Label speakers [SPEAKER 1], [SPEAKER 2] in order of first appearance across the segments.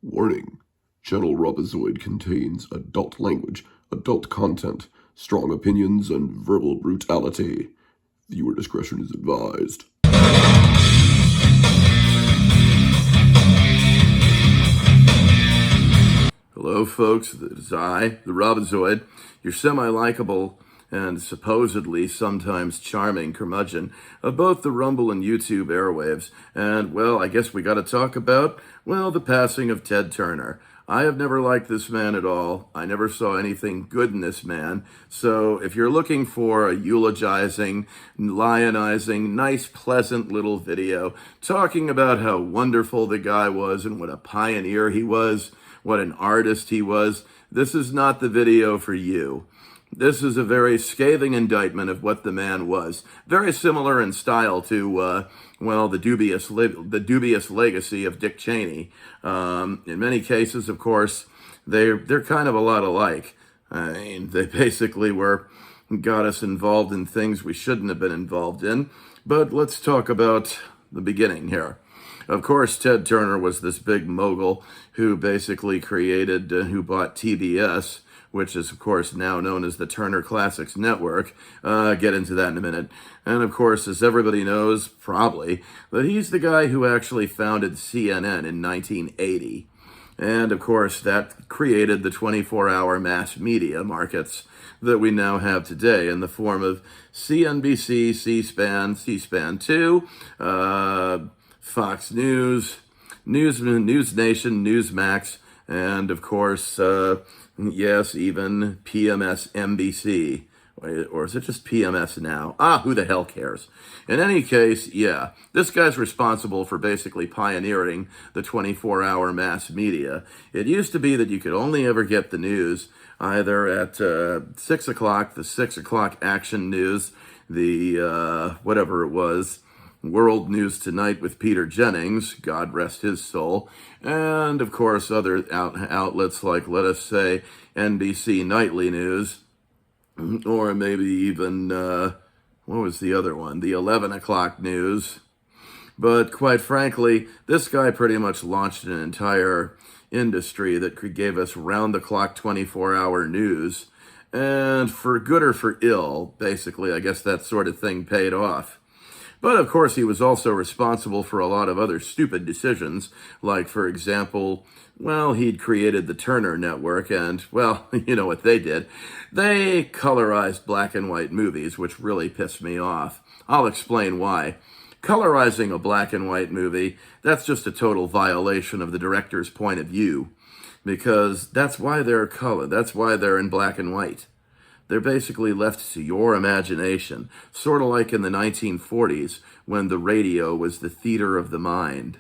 [SPEAKER 1] Warning: Channel Robozoid contains adult language, adult content, strong opinions, and verbal brutality. Viewer discretion is advised. Hello, folks. It is I, the Robozoid, your semi-likable and supposedly sometimes charming curmudgeon of both the Rumble and YouTube airwaves. And, well, I guess we got to talk about, well, the passing of Ted Turner. I have never liked this man at all. I never saw anything good in this man. So if you're looking for a eulogizing, lionizing, nice, pleasant little video talking about how wonderful the guy was and what a pioneer he was, what an artist he was, this is not the video for you. This is a very scathing indictment of what the man was. Very similar in style to, well, the dubious legacy of Dick Cheney. In many cases, of course, they're kind of a lot alike. I mean, they basically got us involved in things we shouldn't have been involved in. But let's talk about the beginning here. Of course, Ted Turner was this big mogul who basically created, who bought TBS, which is, of course, now known as the Turner Classics Network. Get into that in a minute. And, of course, as everybody knows, probably, that he's the guy who actually founded CNN in 1980. And, of course, that created the 24-hour mass media markets that we now have today in the form of CNBC, C-SPAN, C-SPAN 2, Fox News, News Nation, Newsmax, and, of course, yes, even PMS NBC. Or is it just PMS now? Who the hell cares? In any case, yeah, this guy's responsible for basically pioneering the 24-hour mass media. It used to be that you could only ever get the news either at 6 o'clock, the 6 o'clock action news, the whatever it was, World News Tonight with Peter Jennings, God rest his soul, and, of course, other outlets like, let us say, NBC Nightly News, or maybe even, what was the other one? The 11 o'clock news. But quite frankly, this guy pretty much launched an entire industry that gave us round-the-clock 24-hour news, and for good or for ill, basically, I guess that sort of thing paid off. But, of course, he was also responsible for a lot of other stupid decisions, like, for example, well, he'd created the Turner Network, and, well, you know what they did. They colorized black and white movies, which really pissed me off. I'll explain why. Colorizing a black and white movie, that's just a total violation of the director's point of view, because that's why they're colored. That's why they're in black and white. They're basically left to your imagination, sort of like in the 1940s when the radio was the theater of the mind.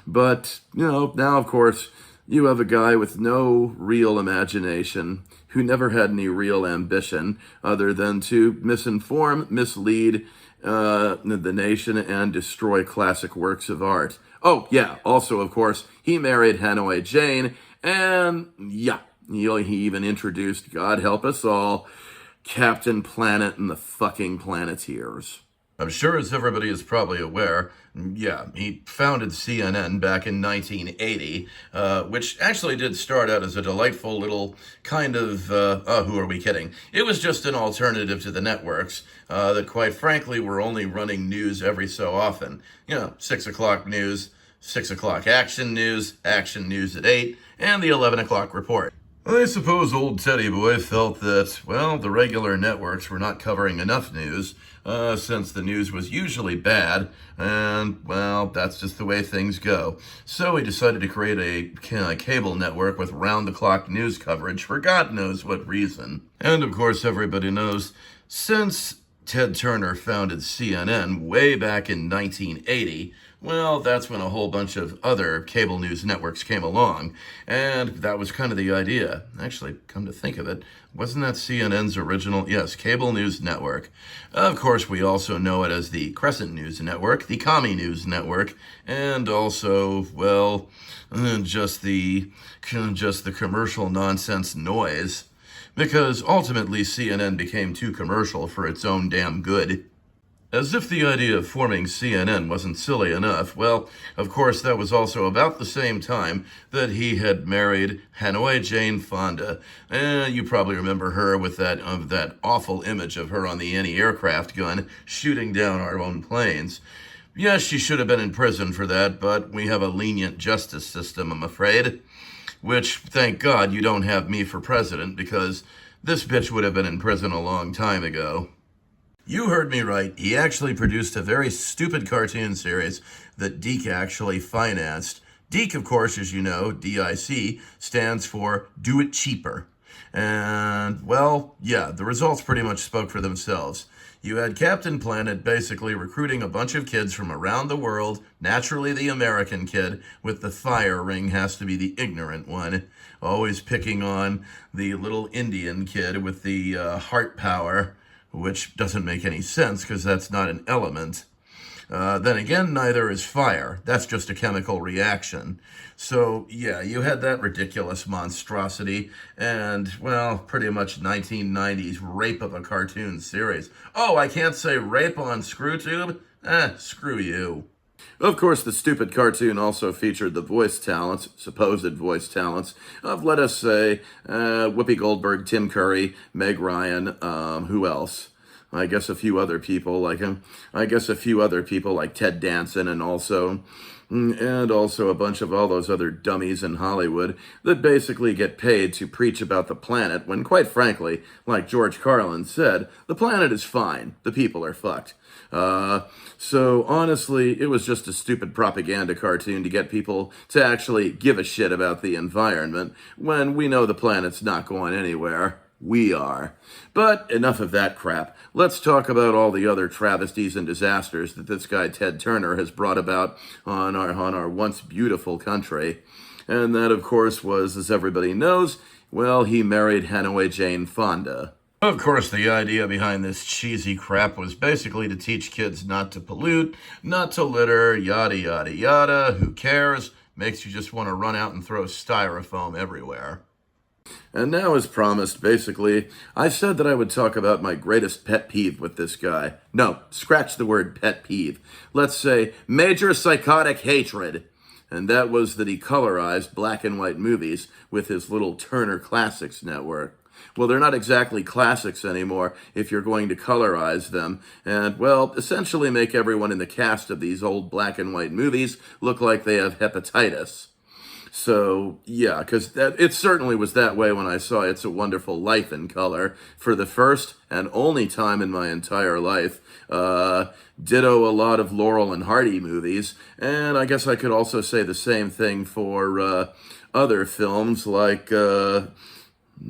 [SPEAKER 1] But, you know, now, of course, you have a guy with no real imagination, who never had any real ambition other than to misinform, mislead the nation, and destroy classic works of art. Oh, yeah, also, of course, he married Hanoi Jane, and, yeah. He even introduced, God help us all, Captain Planet and the fucking Planeteers. I'm sure, as everybody is probably aware, yeah, he founded CNN back in 1980, which actually did start out as a delightful little kind of, who are we kidding? It was just an alternative to the networks that, quite frankly, were only running news every so often. You know, 6 o'clock news, 6 o'clock action news at 8, and the 11 o'clock report. I suppose old Teddy Boy felt that, well, the regular networks were not covering enough news, since the news was usually bad, and, well, that's just the way things go. So he decided to create a cable network with round-the-clock news coverage for God knows what reason. And, of course, everybody knows, since Ted Turner founded CNN way back in 1980, well, that's when a whole bunch of other cable news networks came along, and that was kind of the idea. Actually, come to think of it, wasn't that CNN's original? Yes, cable news network. Of course, we also know it as the Crescent News Network, the Commie News Network, and also, well, just the commercial nonsense noise, because ultimately CNN became too commercial for its own damn good. As if the idea of forming CNN wasn't silly enough, well, of course, that was also about the same time that he had married Hanoi Jane Fonda. You probably remember her with that awful image of her on the anti-aircraft gun shooting down our own planes. Yes, she should have been in prison for that, but we have a lenient justice system, I'm afraid. Which, thank God, you don't have me for president, because this bitch would have been in prison a long time ago. You heard me right. He actually produced a very stupid cartoon series that Deke actually financed. Deke, of course, as you know, DIC, stands for Do It Cheaper. And, well, yeah, the results pretty much spoke for themselves. You had Captain Planet basically recruiting a bunch of kids from around the world, naturally the American kid, with the fire ring has to be the ignorant one, always picking on the little Indian kid with the heart power, which doesn't make any sense because that's not an element. Then again, neither is fire. That's just a chemical reaction. So, yeah, you had that ridiculous monstrosity and, well, pretty much 1990s rape of a cartoon series. Oh, I can't say rape on ScrewTube? Screw you. Of course, the stupid cartoon also featured the voice talents, supposed voice talents, of, let us say, Whoopi Goldberg, Tim Curry, Meg Ryan, who else? I guess a few other people like him. I guess a few other people like Ted Danson and also a bunch of all those other dummies in Hollywood that basically get paid to preach about the planet when, quite frankly, like George Carlin said, the planet is fine. The people are fucked. So honestly, it was just a stupid propaganda cartoon to get people to actually give a shit about the environment when we know the planet's not going anywhere. We are. But enough of that crap. Let's talk about all the other travesties and disasters that this guy Ted Turner has brought about on our once beautiful country. And that, of course, was, as everybody knows, well, he married Hanoi Jane Fonda. Of course, the idea behind this cheesy crap was basically to teach kids not to pollute, not to litter, yada, yada, yada. Who cares? Makes you just want to run out and throw styrofoam everywhere. And now, as promised, basically, I said that I would talk about my greatest pet peeve with this guy. No, scratch the word pet peeve. Let's say major psychotic hatred. And that was that he colorized black and white movies with his little Turner Classics network. Well, they're not exactly classics anymore if you're going to colorize them. And, well, essentially make everyone in the cast of these old black and white movies look like they have hepatitis. So, yeah, because it certainly was that way when I saw It's a Wonderful Life in color for the first and only time in my entire life. Ditto a lot of Laurel and Hardy movies. And I guess I could also say the same thing for other films like...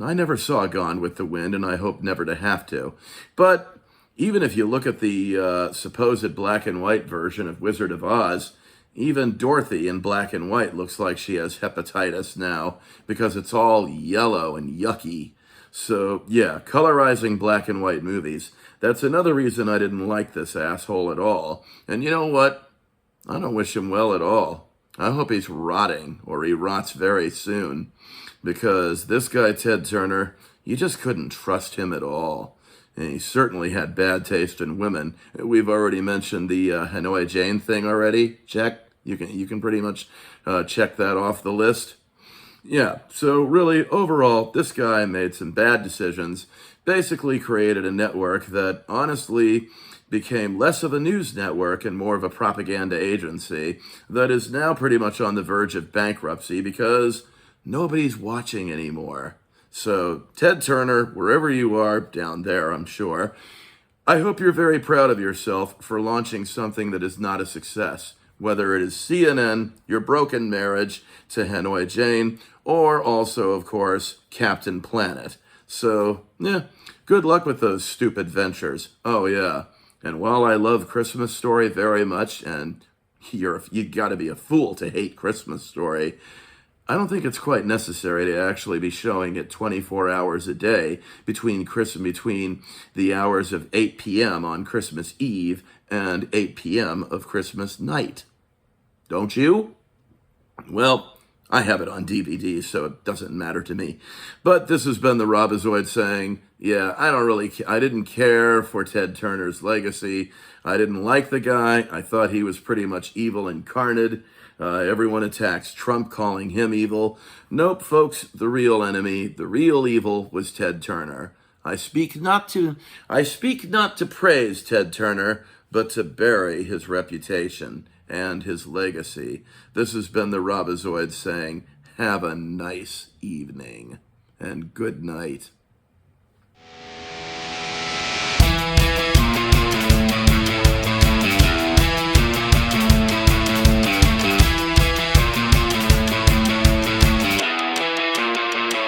[SPEAKER 1] I never saw Gone with the Wind, and I hope never to have to. But even if you look at the supposed black and white version of Wizard of Oz, even Dorothy in black and white looks like she has hepatitis now because it's all yellow and yucky. So, yeah, colorizing black and white movies. That's another reason I didn't like this asshole at all. And you know what? I don't wish him well at all. I hope he's rotting, or he rots very soon. Because this guy, Ted Turner, you just couldn't trust him at all. And he certainly had bad taste in women. We've already mentioned the Hanoi Jane thing already. Check. You can pretty much check that off the list. Yeah, so really, overall, this guy made some bad decisions, basically created a network that honestly became less of a news network and more of a propaganda agency that is now pretty much on the verge of bankruptcy because nobody's watching anymore. So, Ted Turner, wherever you are, down there, I'm sure, I hope you're very proud of yourself for launching something that is not a success, whether it is CNN, your broken marriage to Hanoi Jane, or also, of course, Captain Planet. So, yeah, good luck with those stupid ventures. Oh, yeah. And while I love Christmas Story very much, and you gotta be a fool to hate Christmas Story, I don't think it's quite necessary to actually be showing it 24 hours a day between the hours of 8 p.m. on Christmas Eve and 8 p.m. of Christmas night. Don't you? Well, I have it on DVD, so it doesn't matter to me. But this has been the Robozoid saying, yeah, I didn't care for Ted Turner's legacy. I didn't like the guy. I thought he was pretty much evil incarnate. Everyone attacks Trump, calling him evil. Nope, folks, the real enemy, the real evil was Ted Turner. I speak not to praise Ted Turner, but to bury his reputation and his legacy. This has been the Robozoid saying, have a nice evening and good night.